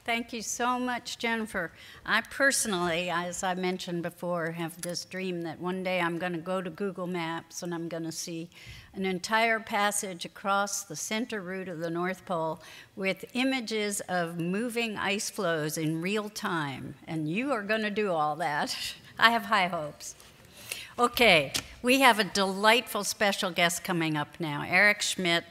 Thank you so much, Jennifer. I personally, as I mentioned before, have this dream that one day I'm going to go to Google Maps and I'm going to see an entire passage across the center route of the North Pole with images of moving ice flows in real time. And you are going to do all that. I have high hopes. Okay, we have a delightful special guest coming up now, Eric Schmidt.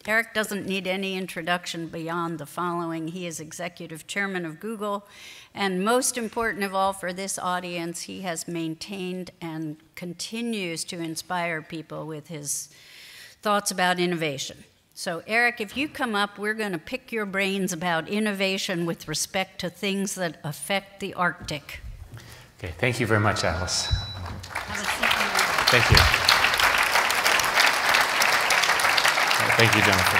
Eric doesn't need any introduction beyond the following. He is executive chairman of Google, and most important of all for this audience, he has maintained and continues to inspire people with his thoughts about innovation. So Eric, if you come up, we're going to pick your brains about innovation with respect to things that affect the Arctic. Okay, thank you very much, Alice. Have a seat. Thank you. Thank you, Jennifer.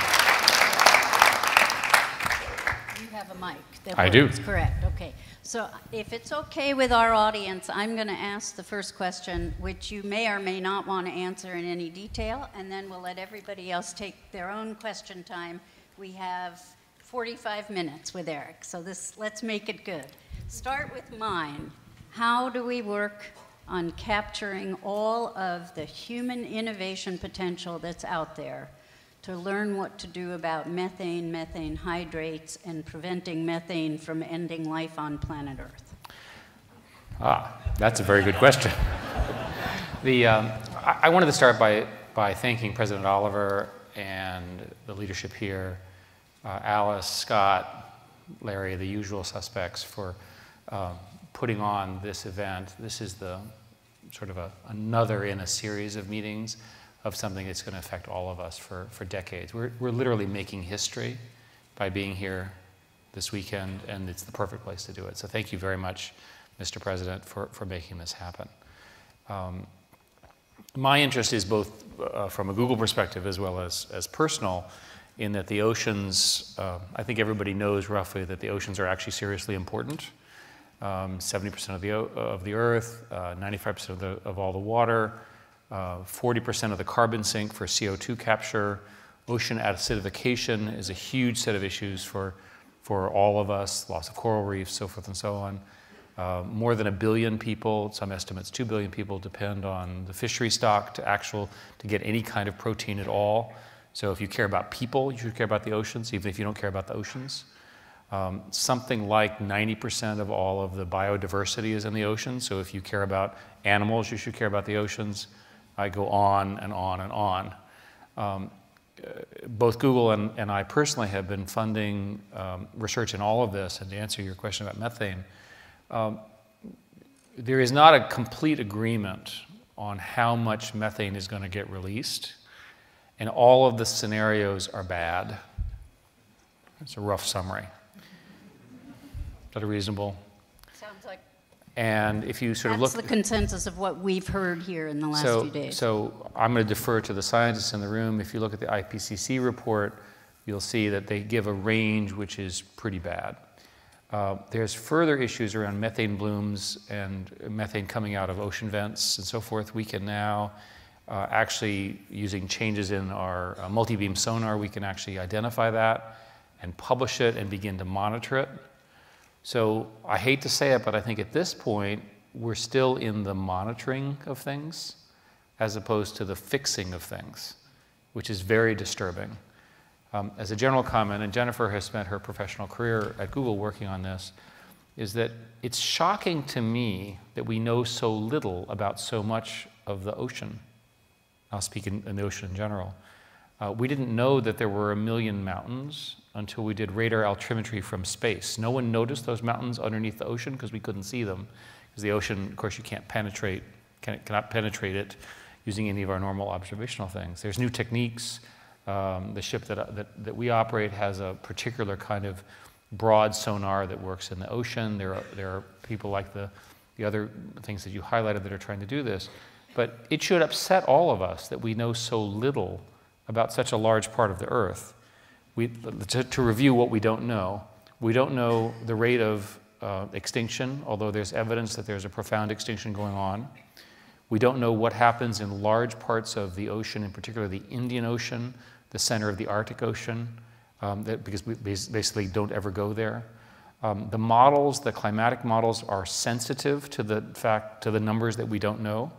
You have a mic. I do. That's correct. Okay. So if it's okay with our audience, I'm going to ask the first question, which you may or may not want to answer in any detail, and then we'll let everybody else take their own question time. We have 45 minutes with Eric, so let's make it good. Start with mine. How do we work on capturing all of the human innovation potential that's out there to learn what to do about methane, methane hydrates, and preventing methane from ending life on planet Earth? That's a very good question. I wanted to start by thanking President Oliver and the leadership here, Alice, Scott, Larry, the usual suspects, for putting on this event. This is the sort of another in a series of meetings of something that's going to affect all of us for decades. We're literally making history by being here this weekend, and it's the perfect place to do it. So thank you very much, Mr. President, for making this happen. My interest is both from a Google perspective as well as personal, in that the oceans, I think everybody knows roughly that the oceans are actually seriously important. 70% of the Earth, 95% of all the water, 40% of the carbon sink for CO2 capture. Ocean acidification is a huge set of issues for all of us, loss of coral reefs, so forth and so on. More than 1 billion people, some estimates 2 billion people, depend on the fishery stock to get any kind of protein at all. So if you care about people, you should care about the oceans, even if you don't care about the oceans. Something like 90% of all of the biodiversity is in the ocean, so if you care about animals, you should care about the oceans. I go on and on and on. Both Google and I personally have been funding research in all of this, and to answer your question about methane, there is not a complete agreement on how much methane is going to get released, and all of the scenarios are bad. It's a rough summary. Is that reasonable? Sounds like. And if you sort of look, that's the consensus of what we've heard here in the last few days. So I'm going to defer to the scientists in the room. If you look at the IPCC report, you'll see that they give a range which is pretty bad. There's further issues around methane blooms and methane coming out of ocean vents and so forth. We can now actually, using changes in our multi-beam sonar, we can actually identify that and publish it and begin to monitor it. So I hate to say it, but I think at this point, we're still in the monitoring of things as opposed to the fixing of things, which is very disturbing. As a general comment, and Jennifer has spent her professional career at Google working on this, is that it's shocking to me that we know so little about so much of the ocean. I'll speak in the ocean in general. We didn't know that there were 1 million mountains until we did radar altimetry from space. No one noticed those mountains underneath the ocean because we couldn't see them. Because the ocean, of course, you cannot penetrate it using any of our normal observational things. There's new techniques. The ship that we operate has a particular kind of broad sonar that works in the ocean. There are people like the other things that you highlighted that are trying to do this. But it should upset all of us that we know so little about such a large part of the Earth. To review what we don't know the rate of extinction, although there's evidence that there's a profound extinction going on. We don't know what happens in large parts of the ocean, in particular the Indian Ocean, the center of the Arctic Ocean, because we basically don't ever go there. The models, the climatic models, are sensitive to the numbers that we don't know.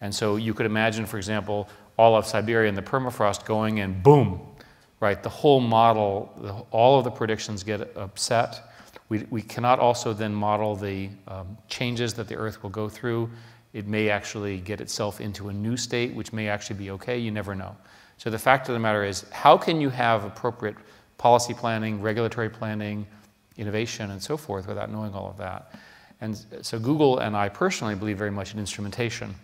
And so you could imagine, for example, all of Siberia and the permafrost going and boom, right? The whole model, all of the predictions get upset. We cannot also then model the changes that the Earth will go through. It may actually get itself into a new state, which may actually be okay. You never know. So the fact of the matter is, how can you have appropriate policy planning, regulatory planning, innovation, and so forth without knowing all of that? And so Google and I personally believe very much in instrumentation.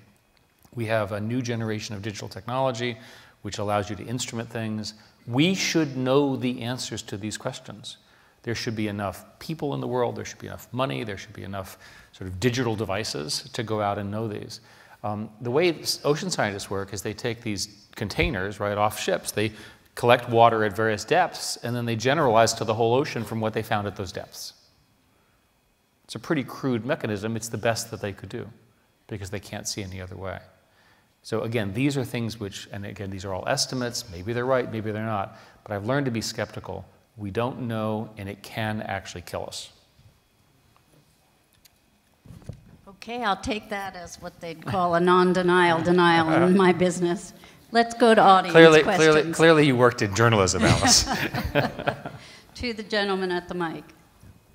We have a new generation of digital technology which allows you to instrument things. We should know the answers to these questions. There should be enough people in the world, there should be enough money, there should be enough sort of digital devices to go out and know these. The way ocean scientists work is they take these containers, right, off ships. They collect water at various depths, and then they generalize to the whole ocean from what they found at those depths. It's a pretty crude mechanism. It's the best that they could do because they can't see any other way. So again, these are things which, and again, these are all estimates. Maybe they're right, maybe they're not. But I've learned to be skeptical. We don't know, and it can actually kill us. Okay, I'll take that as what they'd call a non-denial denial in my business. Let's go to audience questions. Clearly you worked in journalism, Alice. To the gentleman at the mic.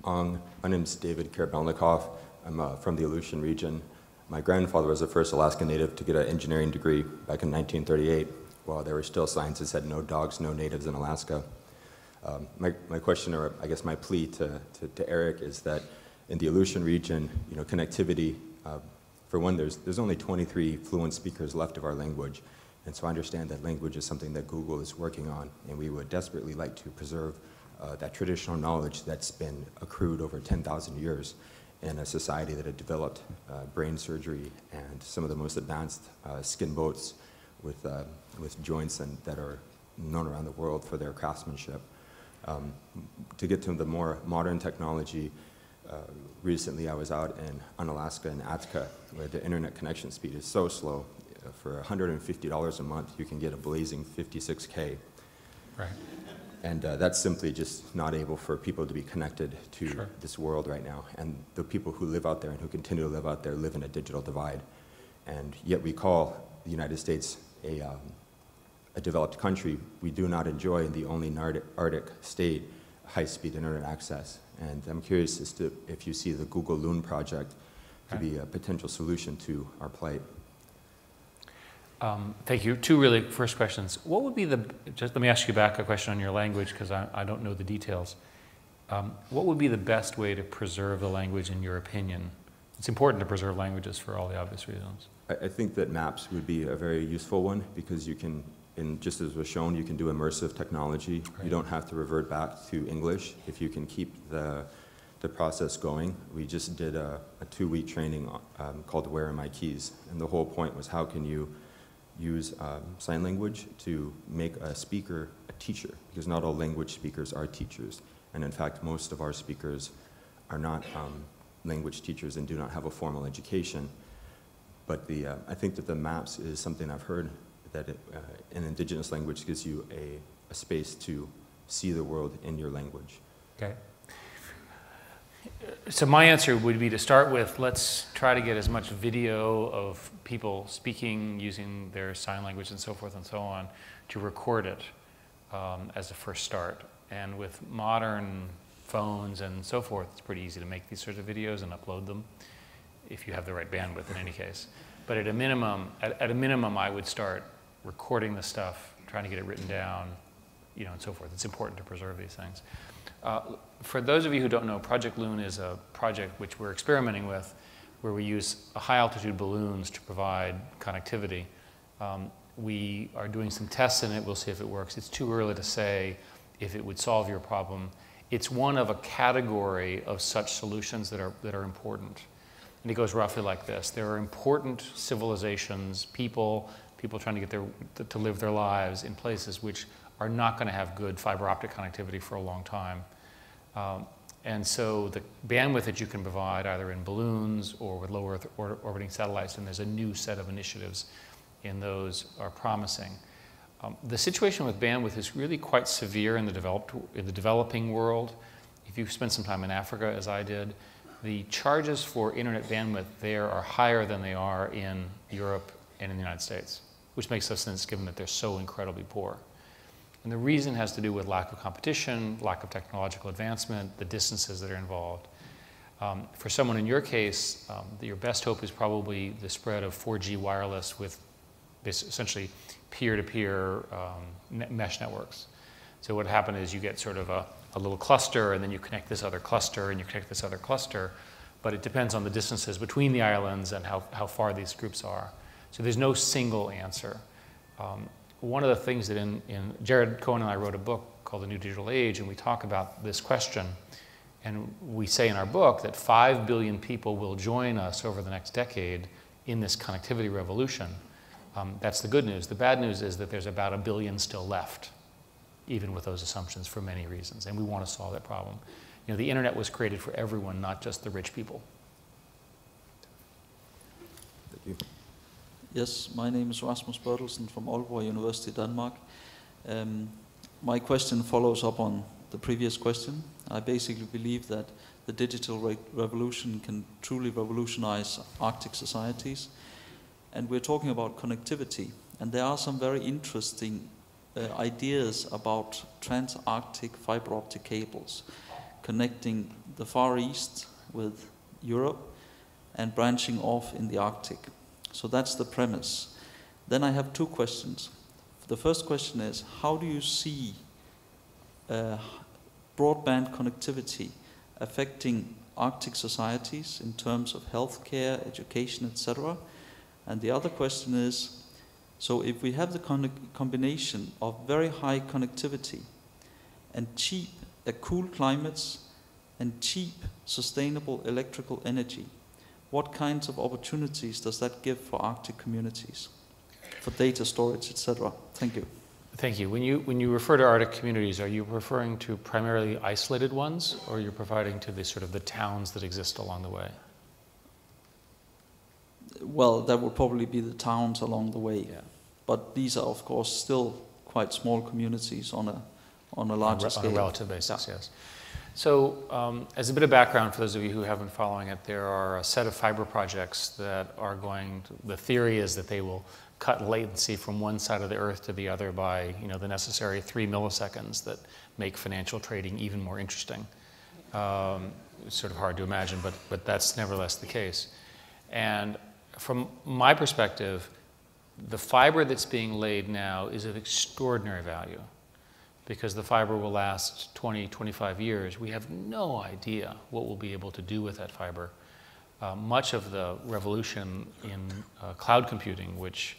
My name is David Karabelnikov. I'm from the Aleutian region. My grandfather was the first Alaskan native to get an engineering degree back in 1938, while there were still signs that said no dogs, no natives in Alaska. My question, or I guess my plea to Eric, is that in the Aleutian region, connectivity, for one, there's only 23 fluent speakers left of our language. And so I understand that language is something that Google is working on, and we would desperately like to preserve that traditional knowledge that's been accrued over 10,000 years in a society that had developed brain surgery and some of the most advanced skin boats with joints that are known around the world for their craftsmanship. To get to the more modern technology, recently I was out on Alaska in Atka, where the internet connection speed is so slow. For $150 a month, you can get a blazing 56K. Right. And that's simply just not able for people to be connected to this world right now. And the people who live out there and who continue to live out there live in a digital divide. And yet we call the United States a developed country. We do not enjoy in the only Arctic state high-speed internet access. And I'm curious as to if you see the Google Loon project to be a potential solution to our plight. Thank you. Two really first questions. What would be just let me ask you back a question on your language because I don't know the details. What would be the best way to preserve the language in your opinion? It's important to preserve languages for all the obvious reasons. I think that maps would be a very useful one because you can, just as was shown, you can do immersive technology. Right. You don't have to revert back to English if you can keep the process going. We just did a 2-week training called Where Are My Keys? And the whole point was how can you use sign language to make a speaker a teacher, because not all language speakers are teachers. And in fact, most of our speakers are not language teachers and do not have a formal education. But I think that the maps is something I've heard that an indigenous language gives you a space to see the world in your language. Okay. So my answer would be to start with, let's try to get as much video of people speaking using their sign language and so forth and so on to record it as a first start. And with modern phones and so forth, it's pretty easy to make these sorts of videos and upload them if you have the right bandwidth in any case. But at a minimum, I would start recording the stuff, trying to get it written down, and so forth. It's important to preserve these things. For those of you who don't know, Project Loon is a project which we're experimenting with, where we use high-altitude balloons to provide connectivity. We are doing some tests in it. We'll see if it works. It's too early to say if it would solve your problem. It's one of a category of such solutions that are important. And it goes roughly like this. There are important civilizations, people trying to get to live their lives in places which are not going to have good fiber optic connectivity for a long time. And so the bandwidth that you can provide either in balloons or with low Earth orbiting satellites, and there's a new set of initiatives in those, are promising. The situation with bandwidth is really quite severe in the developing world. if you spend some time in Africa, as I did, the charges for internet bandwidth there are higher than they are in Europe and in the United States, which makes no sense given that they're so incredibly poor. And the reason has to do with lack of competition, lack of technological advancement, the distances that are involved. For someone in your case, your best hope is probably the spread of 4G wireless with essentially peer-to-peer mesh networks. So what happened is you get sort of a little cluster, and then you connect this other cluster, and you connect this other cluster, but it depends on the distances between the islands and how far these groups are. So there's no single answer. One of the things that Jared Cohen and I wrote a book called The New Digital Age, and we talk about this question. And we say in our book that 5 billion people will join us over the next decade in this connectivity revolution. That's the good news. The bad news is that there's about 1 billion still left, even with those assumptions, for many reasons. And we want to solve that problem. You know, the internet was created for everyone, not just the rich people. Thank you. Yes, my name is Rasmus Bertelsen from Aalborg University, Denmark. My question follows up on the previous question. I basically believe that the digital revolution can truly revolutionize Arctic societies. And we're talking about connectivity. And there are some very interesting ideas about trans-Arctic fiber optic cables connecting the Far East with Europe and branching off in the Arctic. So that's the premise. Then I have two questions. The first question is, how do you see broadband connectivity affecting Arctic societies in terms of healthcare, education, etc.? And the other question is, so if we have the combination of very high connectivity and cheap, cool climates and cheap, sustainable electrical energy, what kinds of opportunities does that give for Arctic communities, for data storage, etc.? Thank you. Thank you. When you refer to Arctic communities, are you referring to primarily isolated ones, or you're providing to the sort of the towns that exist along the way? Well, that would probably be the towns along the way. Yeah. But these are, of course, still quite small communities on a larger scale. On a relative basis, yes. So as a bit of background for those of you who haven't been following it, there are a set of fiber projects that are going to, the theory is that they will cut latency from one side of the earth to the other by the necessary 3 milliseconds that make financial trading even more interesting. It's sort of hard to imagine, but that's nevertheless the case. And from my perspective, the fiber that's being laid now is of extraordinary value because the fiber will last 20, 25 years. We have no idea what we'll be able to do with that fiber. Much of the revolution in cloud computing, which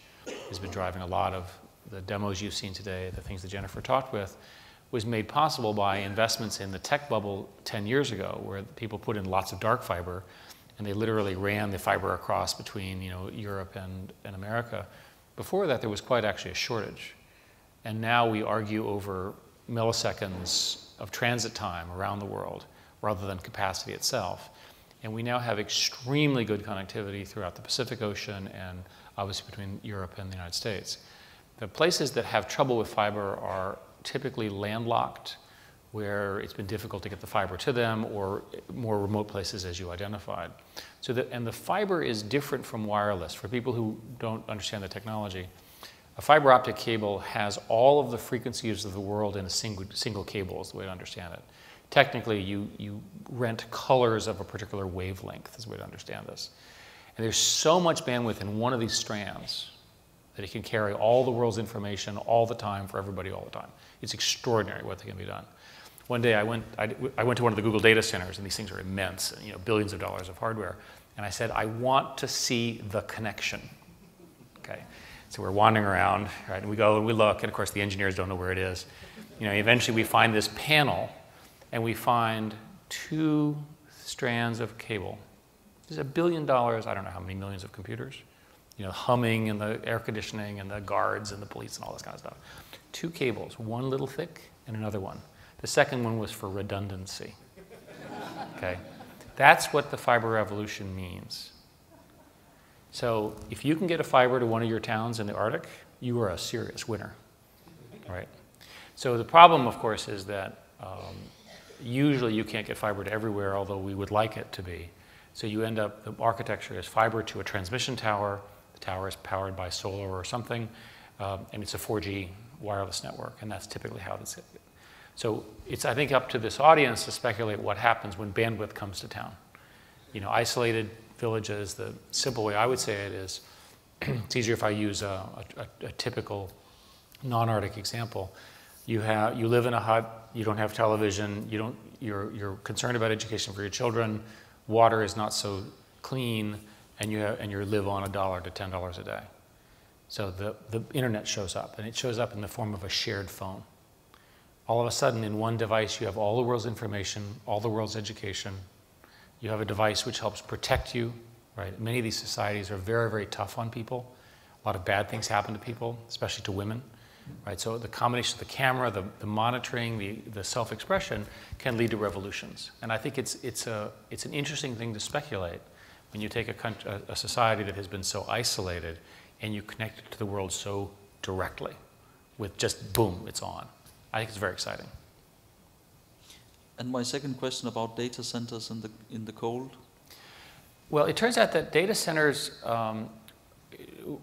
has been driving a lot of the demos you've seen today, the things that Jennifer talked with, was made possible by investments in the tech bubble 10 years ago, where people put in lots of dark fiber, and they literally ran the fiber across between Europe and America. Before that, there was quite actually a shortage. And now we argue over milliseconds of transit time around the world rather than capacity itself. And we now have extremely good connectivity throughout the Pacific Ocean and obviously between Europe and the United States. The places that have trouble with fiber are typically landlocked, where it's been difficult to get the fiber to them, or more remote places as you identified. And the fiber is different from wireless. For people who don't understand the technology, a fiber optic cable has all of the frequencies of the world in a single cable is the way to understand it. Technically, you rent colors of a particular wavelength is the way to understand this. And there's so much bandwidth in one of these strands that it can carry all the world's information all the time for everybody all the time. It's extraordinary what can be done. One day I went to one of the Google data centers, and these things are immense, billions of dollars of hardware. And I said, I want to see the connection. Okay, so we're wandering around, right? And we go and we look, and of course the engineers don't know where it is. Eventually we find this panel, and we find 2 strands of cable. There's $1 billion, I don't know how many millions of computers, humming and the air conditioning and the guards and the police and all this kind of stuff. 2 cables, one little thick and another one. The second one was for redundancy. Okay, that's what the fiber revolution means. So if you can get a fiber to one of your towns in the Arctic, you are a serious winner, right? So the problem, of course, is that usually you can't get fiber to everywhere, although we would like it to be. So you end up, the architecture is fiber to a transmission tower. The tower is powered by solar or something, and it's a 4G wireless network, and that's typically how it's. So it's, I think, up to this audience to speculate what happens when bandwidth comes to town. You know, isolated villages, the simple way I would say it is, it's easier if I use a typical non-Arctic example. You live in a hut, you don't have television, you're concerned about education for your children, water is not so clean, and you live on $1 to $10 a day. So the internet shows up, and it shows up in the form of a shared phone. All of a sudden, in one device, you have all the world's information, all the world's education. You have a device which helps protect you, right? Many of these societies are very, very tough on people. A lot of bad things happen to people, especially to women, right? So the combination of the camera, the monitoring, the self-expression can lead to revolutions. And I think it's an interesting thing to speculate when you take a society that has been so isolated and you connect it to the world so directly with just boom, it's on. I think it's very exciting. And my second question about data centers in the cold. Well, it turns out that data centers,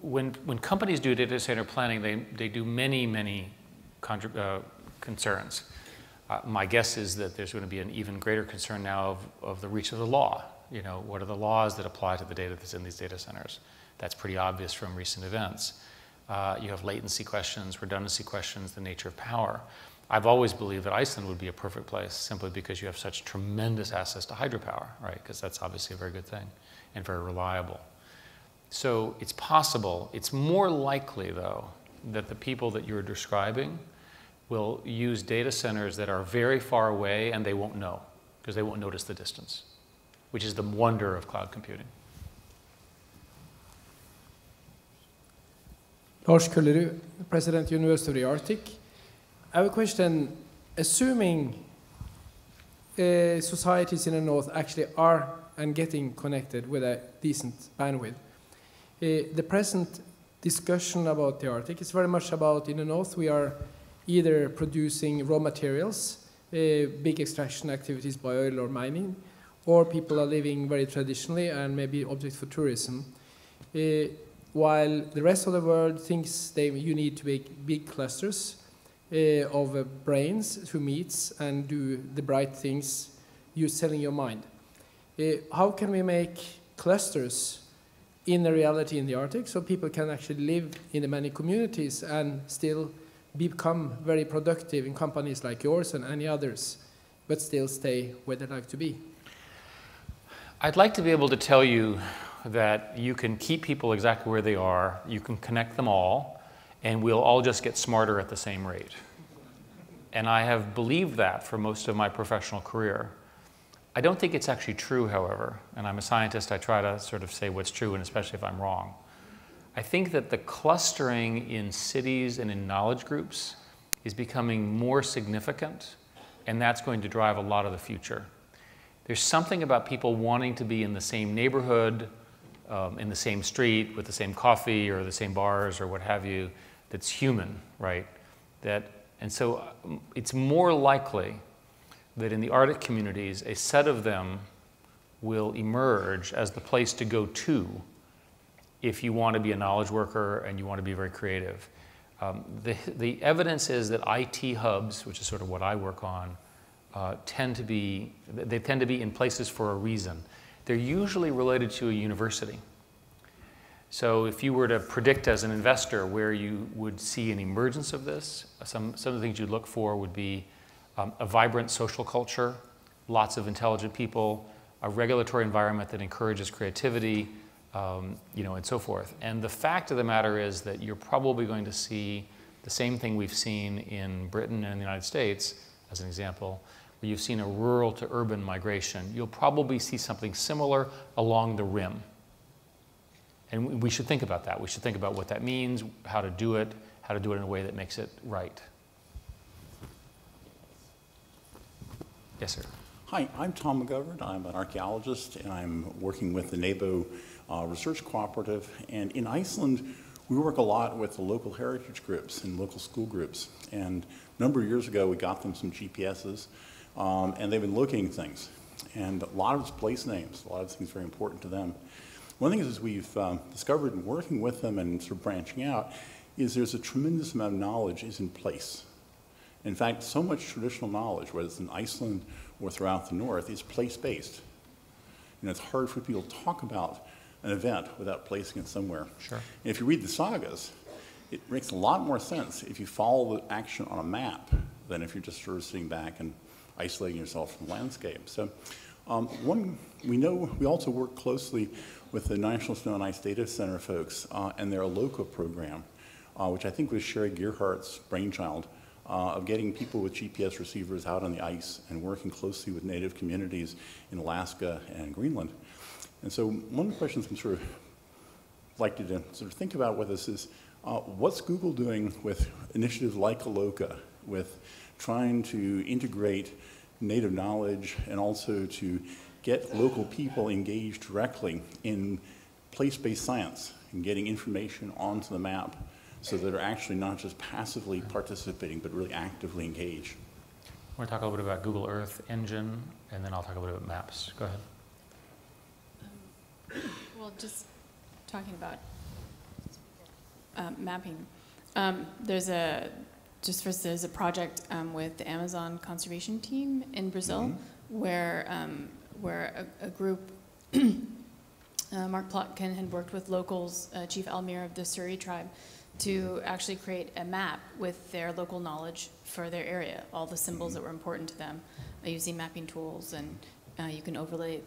when companies do data center planning, they do many concerns. My guess is that there's going to be an even greater concern now of the reach of the law. You know, what are the laws that apply to the data that's in these data centers? That's pretty obvious from recent events. You have latency questions, redundancy questions, the nature of power. I've always believed that Iceland would be a perfect place simply because you have such tremendous access to hydropower, right? Because that's obviously a very good thing and very reliable. So it's possible. It's more likely, though, that the people that you're describing will use data centers that are very far away and they won't know because they won't notice the distance, which is the wonder of cloud computing. Lars Kullerud, President, University of the Arctic. I have a question. Assuming societies in the north actually are and getting connected with a decent bandwidth, the present discussion about the Arctic is very much about in the north we are either producing raw materials, big extraction activities by oil or mining, or people are living very traditionally and maybe objects for tourism. While the rest of the world thinks you need to make big clusters of brains who meets and do the bright things you're selling your mind. How can we make clusters in the reality in the Arctic so people can actually live in the many communities and still become very productive in companies like yours and any others, but still stay where they like to be? I'd like to be able to tell you that you can keep people exactly where they are, you can connect them all, and we'll all just get smarter at the same rate. And I have believed that for most of my professional career. I don't think it's actually true, however, and I'm a scientist, I try to sort of say what's true, and especially if I'm wrong. I think that the clustering in cities and in knowledge groups is becoming more significant, and that's going to drive a lot of the future. There's something about people wanting to be in the same neighborhood, in the same street, with the same coffee or the same bars or what have you, that's human, right? And so it's more likely that in the Arctic communities, a set of them will emerge as the place to go to if you want to be a knowledge worker and you want to be very creative. The evidence is that IT hubs, which is sort of what I work on, tend to be in places for a reason. They're usually related to a university. So if you were to predict as an investor where you would see an emergence of this, some of the things you'd look for would be a vibrant social culture, lots of intelligent people, a regulatory environment that encourages creativity, and so forth. And the fact of the matter is that you're probably going to see the same thing we've seen in Britain and the United States, as an example, where you've seen a rural to urban migration. You'll probably see something similar along the rim. And we should think about that. We should think about what that means, how to do it in a way that makes it right. Yes, sir. Hi, I'm Tom McGovern. I'm an archaeologist, and I'm working with the NABO Research Cooperative. And in Iceland, we work a lot with the local heritage groups and local school groups. And a number of years ago, we got them some GPSs. and they've been looking at things. And a lot of it's place names, a lot of things very important to them. One thing is we've discovered in working with them and sort of branching out is there's a tremendous amount of knowledge is in place. In fact, so much traditional knowledge, whether it's in Iceland or throughout the north, is place-based. You know, it's hard for people to talk about an event without placing it somewhere. Sure. And if you read the sagas, it makes a lot more sense if you follow the action on a map than if you're just sort of sitting back and isolating yourself from the landscape. So we also work closely with the National Snow and Ice Data Center folks and their LOCA program, which I think was Sherry Gearhart's brainchild, of getting people with GPS receivers out on the ice and working closely with native communities in Alaska and Greenland. And so one of the questions I'm sort of like to sort of think about with this is, what's Google doing with initiatives like LOCA, with trying to integrate native knowledge and also to get local people engaged directly in place-based science and getting information onto the map so that they're actually not just passively participating, but really actively engaged. I want to talk a little bit about Google Earth Engine, and then I'll talk a little bit about maps. Go ahead. Well, just talking about mapping. There's a project with the Amazon conservation team in Brazil, where a group, Mark Plotkin had worked with locals, Chief Almir of the Suri tribe, to actually create a map with their local knowledge for their area, all the symbols that were important to them, using mapping tools, and they can overlay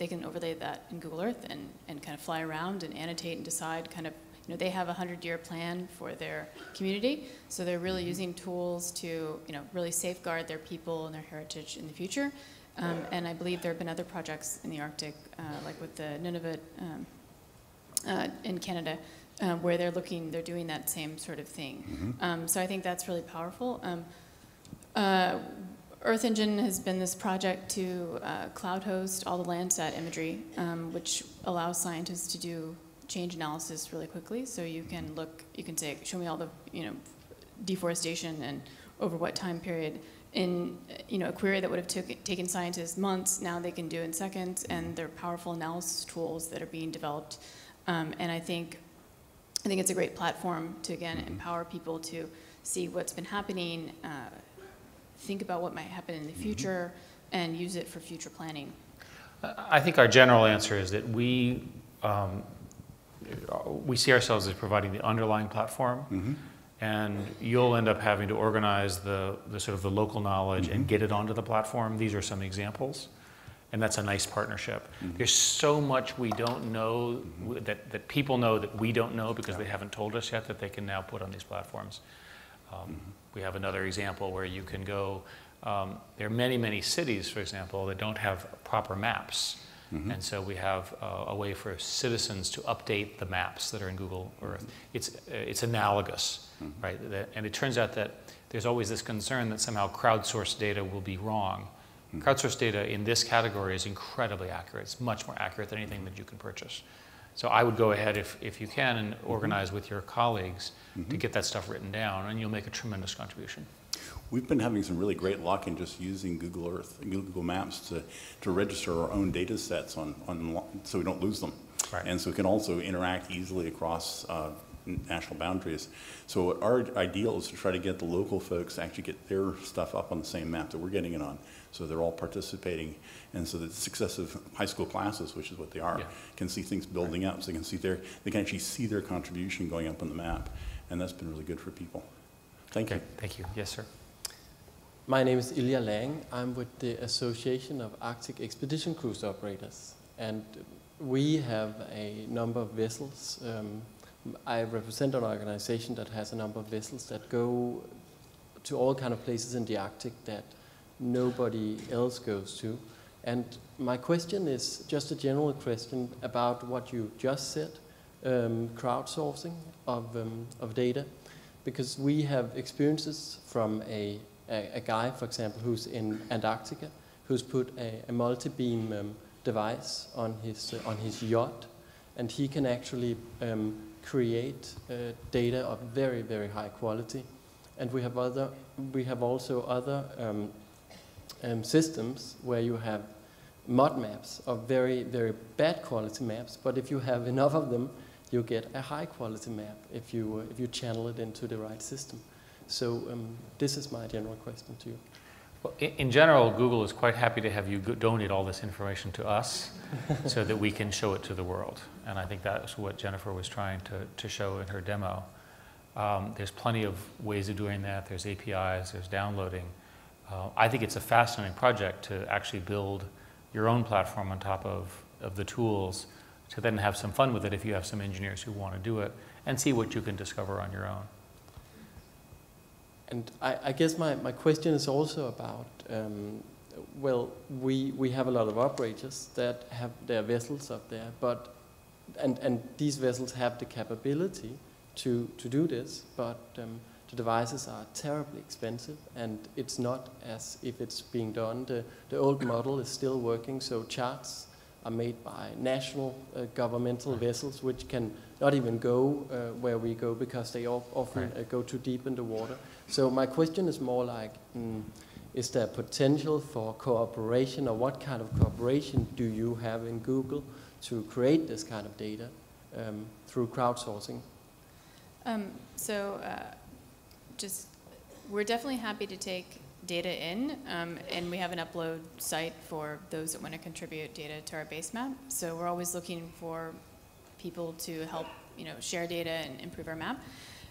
that in Google Earth and kind of fly around and annotate and decide kind of, you know, they have a 100-year plan for their community, so they're really using tools to, you know, really safeguard their people and their heritage in the future. And I believe there have been other projects in the Arctic, like with the Nunavut in Canada, where they're doing that same sort of thing. So I think that's really powerful. Earth Engine has been this project to cloud host all the Landsat imagery, which allows scientists to do change analysis really quickly. So you can say, show me all the, you know, deforestation and over what time period. In, you know, a query that would have taken scientists months, now they can do in seconds, and they're powerful analysis tools that are being developed. And I think it's a great platform to, again, empower people to see what's been happening, think about what might happen in the future, and use it for future planning. I think our general answer is that we see ourselves as providing the underlying platform, and you'll end up having to organize the sort of the local knowledge and get it onto the platform. These are some examples, and that's a nice partnership. There's so much we don't know that people know that we don't know because they haven't told us yet that they can now put on these platforms. We have another example where you can go, there are many, many cities, for example, that don't have proper maps. And so we have a way for citizens to update the maps that are in Google Earth. It's analogous, right? And it turns out that there's always this concern that somehow crowdsourced data will be wrong. Crowdsourced data in this category is incredibly accurate. It's much more accurate than anything that you can purchase. So I would go ahead, if you can, and organize with your colleagues to get that stuff written down, and you'll make a tremendous contribution. We've been having some really great luck in just using Google Earth and Google Maps to register our own data sets so we don't lose them. Right. And so we can also interact easily across national boundaries. So our ideal is to try to get the local folks to actually get their stuff up on the same map that we're getting it on. So they're all participating, and so that successive high school classes, which is what they are, can see things building up. So they can actually see their contribution going up on the map, and that's been really good for people. Thank you. Thank you. Yes, sir. My name is Ilya Lang. I'm with the Association of Arctic Expedition Cruise Operators, and we have a number of vessels. I represent an organization that has a number of vessels that go to all kind of places in the Arctic that nobody else goes to. And my question is just a general question about what you just said, crowdsourcing of data, because we have experiences from a guy, for example, who's in Antarctica, who's put a multi-beam device on his yacht, and he can actually create data of very, very high quality. And we have also other systems where you have mud maps of very, very bad quality maps, but if you have enough of them, you get a high quality map if you channel it into the right system. So this is my general question to you. Well, in general, Google is quite happy to have you donate all this information to us so that we can show it to the world. And I think that's what Jennifer was trying to show in her demo. There's plenty of ways of doing that. There's APIs, there's downloading. I think it's a fascinating project to actually build your own platform on top of the tools to then have some fun with it if you have some engineers who want to do it and see what you can discover on your own. And I guess my question is also about, well, we have a lot of operators that have their vessels up there, but and these vessels have the capability to do this, but the devices are terribly expensive, and it's not as if it's being done. The old model is still working, so charts are made by national governmental vessels, which can not even go where we go because they often go too deep in the water. So my question is more like, is there potential for cooperation, or what kind of cooperation do you have in Google to create this kind of data through crowdsourcing? We're definitely happy to take data in, and we have an upload site for those that want to contribute data to our base map. So we're always looking for people to help, share data and improve our map.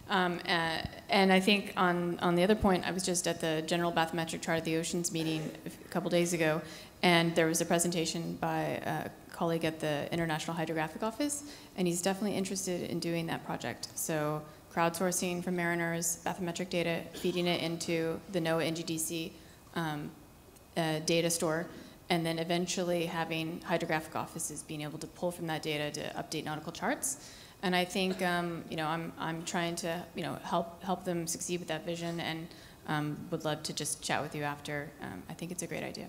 And I think on the other point, I was just at the General Bathymetric Chart of the Oceans meeting a couple days ago, and there was a presentation by a colleague at the International Hydrographic Office, and he's definitely interested in doing that project. So crowdsourcing from mariners, bathymetric data, feeding it into the NOAA NGDC data store, and then eventually having hydrographic offices being able to pull from that data to update nautical charts. And I think I'm trying to help them succeed with that vision, and would love to just chat with you after. I think it's a great idea.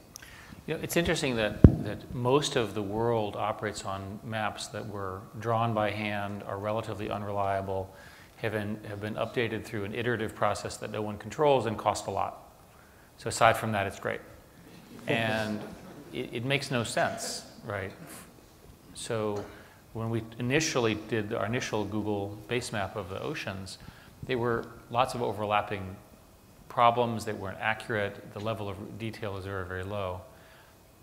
It's interesting that most of the world operates on maps that were drawn by hand, are relatively unreliable, have been updated through an iterative process that no one controls, and cost a lot. So aside from that, it's great. And it makes no sense, right? So when we initially did our initial Google base map of the oceans, there were lots of overlapping problems that weren't accurate. The level of detail is very, very low.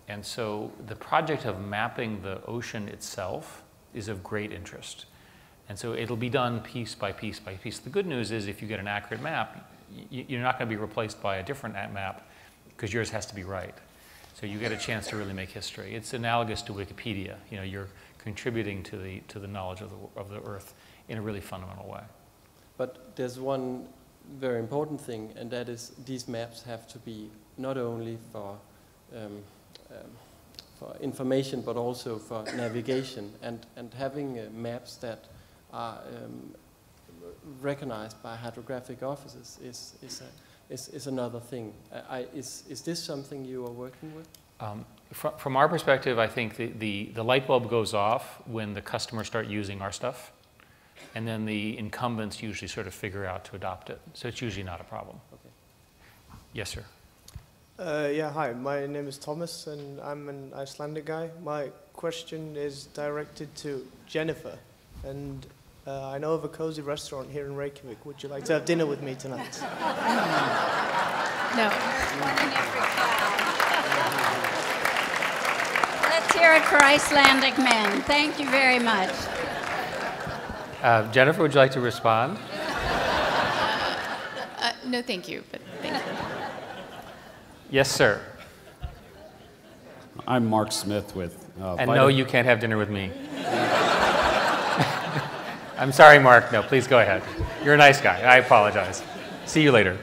And so the project of mapping the ocean itself is of great interest. And so it'll be done piece by piece by piece. The good news is if you get an accurate map, you're not going to be replaced by a different map because yours has to be right. So you get a chance to really make history. It's analogous to Wikipedia. You're contributing to the knowledge of the Earth in a really fundamental way. But there's one very important thing, and that is these maps have to be not only for information but also for navigation, and having maps that are recognized by hydrographic offices is another thing. Is this something you are working with? From our perspective, I think the light bulb goes off when the customers start using our stuff, and then the incumbents usually sort of figure out to adopt it. So it's usually not a problem. Okay. Yes, sir. Yeah, hi. My name is Thomas, and I'm an Icelandic guy. My question is directed to Jennifer, and I know of a cozy restaurant here in Reykjavik. Would you like to have dinner with me tonight? No. Let's hear it for Icelandic men. Thank you very much. Jennifer, would you like to respond? No, thank you, but thank you. Yes, sir. I'm Mark Smith with... and no, you can't have dinner with me. I'm sorry, Mark. No, please go ahead. You're a nice guy. I apologize. See you later.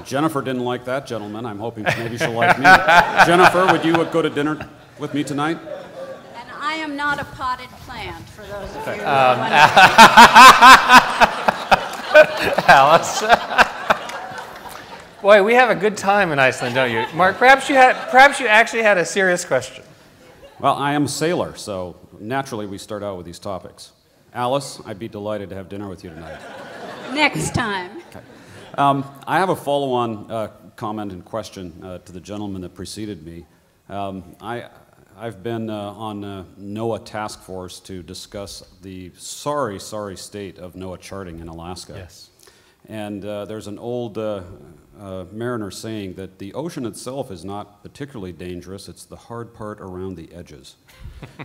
Jennifer didn't like that gentleman. I'm hoping maybe she'll like me. Jennifer, would you go to dinner with me tonight? And I am not a potted plant, for those of you who Alice. Boy, we have a good time in Iceland, don't you? Mark, perhaps you actually had a serious question. Well, I am a sailor, so naturally we start out with these topics. Alice, I'd be delighted to have dinner with you tonight. next time. Okay. I have a follow-on comment and question to the gentleman that preceded me. I've been on NOAA task force to discuss the sorry state of NOAA charting in Alaska. Yes. And there's an old mariner saying that the ocean itself is not particularly dangerous, it's the hard part around the edges.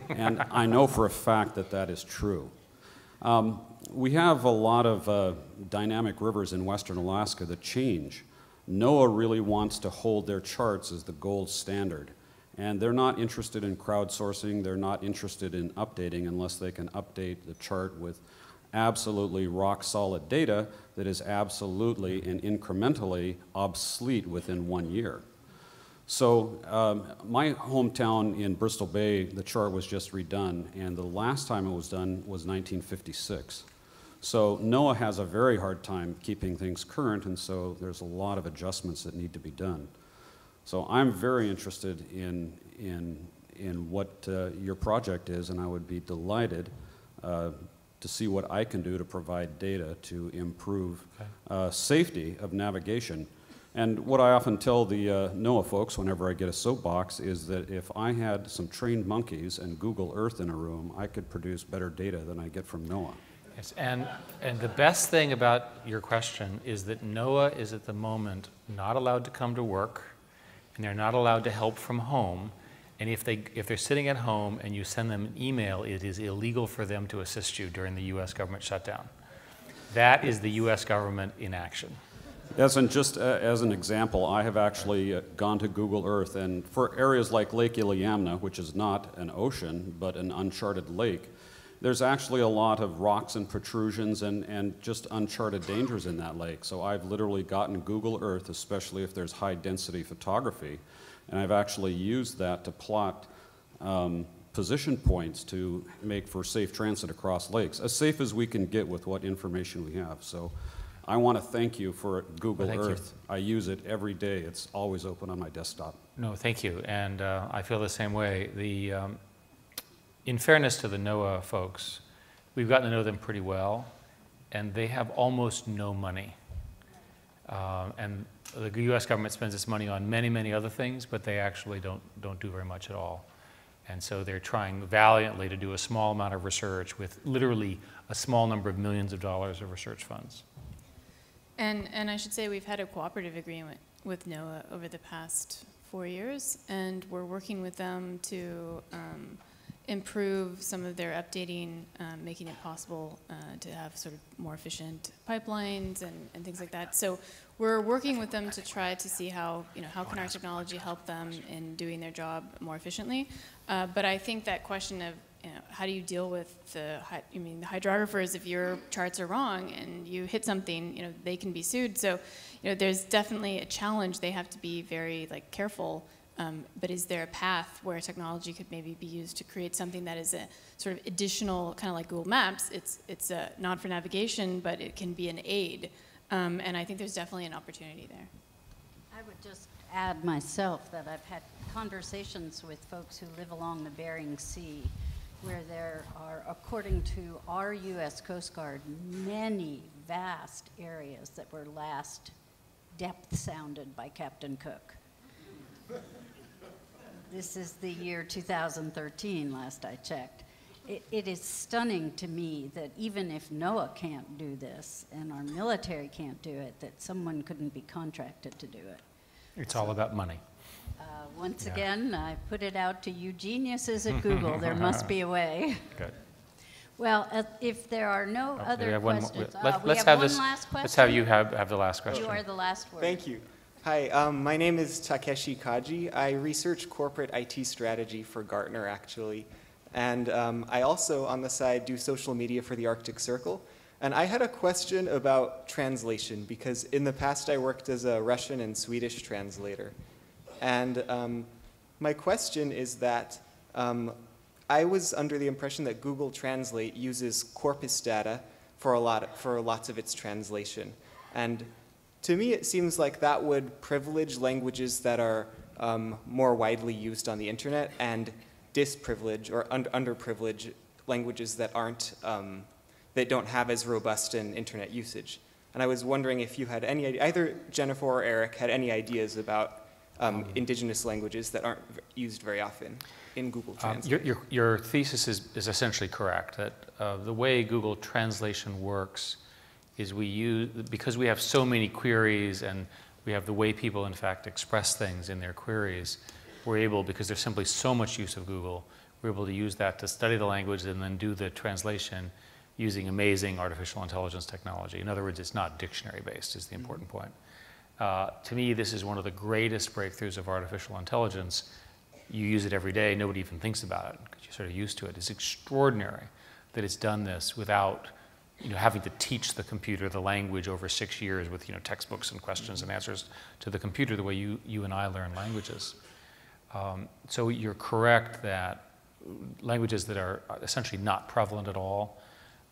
And I know for a fact that that is true. We have a lot of dynamic rivers in western Alaska that change. NOAA really wants to hold their charts as the gold standard. And they're not interested in crowdsourcing, they're not interested in updating unless they can update the chart with absolutely rock-solid data that is absolutely and incrementally obsolete within 1 year. So my hometown in Bristol Bay, the chart was just redone, and the last time it was done was 1956. So NOAA has a very hard time keeping things current, and so there's a lot of adjustments that need to be done. So I'm very interested in what your project is, and I would be delighted to see what I can do to provide data to improve safety of navigation. And what I often tell the NOAA folks whenever I get a soapbox is that if I had some trained monkeys and Google Earth in a room, I could produce better data than I get from NOAA. Yes, and the best thing about your question is that NOAA is at the moment not allowed to come to work, and they're not allowed to help from home. And if they're sitting at home and you send them an email, it is illegal for them to assist you during the U.S. government shutdown. That is the U.S. government in action. Yes, and just as an example, I have actually gone to Google Earth, and for areas like Lake Iliamna, which is not an ocean, but an uncharted lake, there's actually a lot of rocks and protrusions and just uncharted dangers in that lake. So I've literally gotten Google Earth, especially if there's high-density photography, and I've actually used that to plot position points to make for safe transit across lakes, as safe as we can get with what information we have. So I want to thank you for Google Earth. I use it every day. It's always open on my desktop. No, thank you, and I feel the same way. In fairness to the NOAA folks, we've gotten to know them pretty well, and they have almost no money. And the U.S. government spends its money on many, many other things, but they actually don't do very much at all. And so they're trying valiantly to do a small amount of research with literally a small number of millions of dollars of research funds. And I should say we've had a cooperative agreement with NOAA over the past 4 years, and we're working with them to improve some of their updating, making it possible to have sort of more efficient pipelines and things like that. So we're working with them to try to see how can our technology help them in doing their job more efficiently. But I think that question of how do you deal with the hydrographers, if your charts are wrong and you hit something, they can be sued. So there's definitely a challenge. They have to be very careful. But is there a path where technology could maybe be used to create something that is a sort of additional, kind of like Google Maps? It's not for navigation, but it can be an aid. And I think there's definitely an opportunity there. I would just add myself that I've had conversations with folks who live along the Bering Sea, where there are, according to our U.S. Coast Guard, many vast areas that were last depth sounded by Captain Cook. This is the year 2013, last I checked. It is stunning to me that even if NOAA can't do this and our military can't do it, that someone couldn't be contracted to do it. It's all about money. Once again, I put it out to you geniuses at Google. There must be a way. Good. Well, if there are no other questions, we have one last question. Let's have you have the last question. You are the last word. Thank you. Hi, my name is Takeshi Kaji. I research corporate IT strategy for Gartner, actually. And I also, on the side, do social media for the Arctic Circle. And I had a question about translation, because in the past I worked as a Russian and Swedish translator. And my question is that I was under the impression that Google Translate uses corpus data for lots of its translation. And to me, it seems like that would privilege languages that are more widely used on the internet and disprivilege or underprivilege languages that aren't, that don't have as robust an internet usage. And I was wondering if you had any idea, either Jennifer or Eric had any ideas about indigenous languages that aren't used very often in Google Translate. Your thesis is essentially correct, that the way Google Translation works is because we have so many queries and we have the way people in fact express things in their queries, we're able, because there's simply so much use of Google, we're able to use that to study the language and then do the translation using amazing artificial intelligence technology. In other words, it's not dictionary-based is the important point. To me, this is one of the greatest breakthroughs of artificial intelligence. You use it every day, nobody even thinks about it because you're sort of used to it. It's extraordinary that it's done this without having to teach the computer the language over 6 years with textbooks and questions and answers to the computer the way you and I learn languages. So you're correct that languages that are essentially not prevalent at all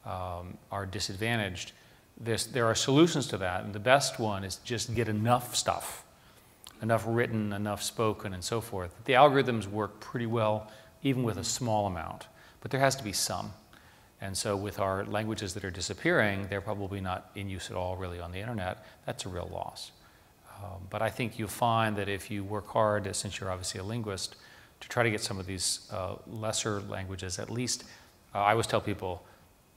are disadvantaged. There are solutions to that, and the best one is just get enough stuff, enough written, enough spoken, and so forth. The algorithms work pretty well even with a small amount, but there has to be some. And so with our languages that are disappearing, they're probably not in use at all really on the internet. That's a real loss. But I think you'll find that if you work hard, since you're obviously a linguist, to try to get some of these lesser languages, at least I always tell people,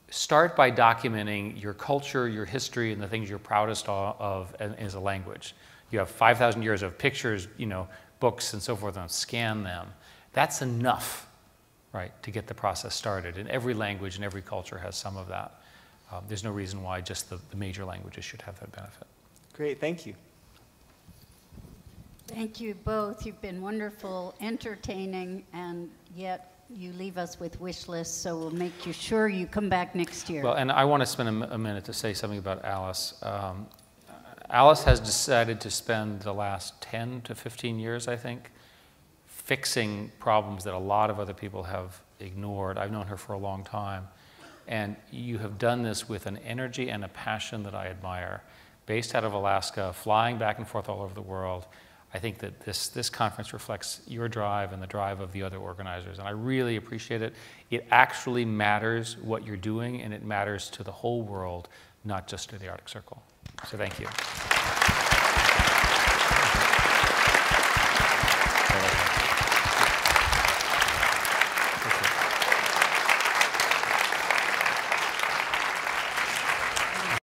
start by documenting your culture, your history, and the things you're proudest of as a language. You have 5,000 years of pictures, books and so forth, and scan them. That's enough, right, to get the process started. And every language and every culture has some of that. There's no reason why just the major languages should have that benefit. Great, thank you. Thank you both. You've been wonderful, entertaining, and yet you leave us with wish lists, so we'll make sure you come back next year. Well, and I want to spend a minute to say something about Alice. Alice has decided to spend the last 10 to 15 years, I think, fixing problems that a lot of other people have ignored. I've known her for a long time. And you have done this with an energy and a passion that I admire. Based out of Alaska, flying back and forth all over the world, I think that this conference reflects your drive and the drive of the other organizers, and I really appreciate it. It actually matters what you're doing, and it matters to the whole world, not just to the Arctic Circle. So thank you.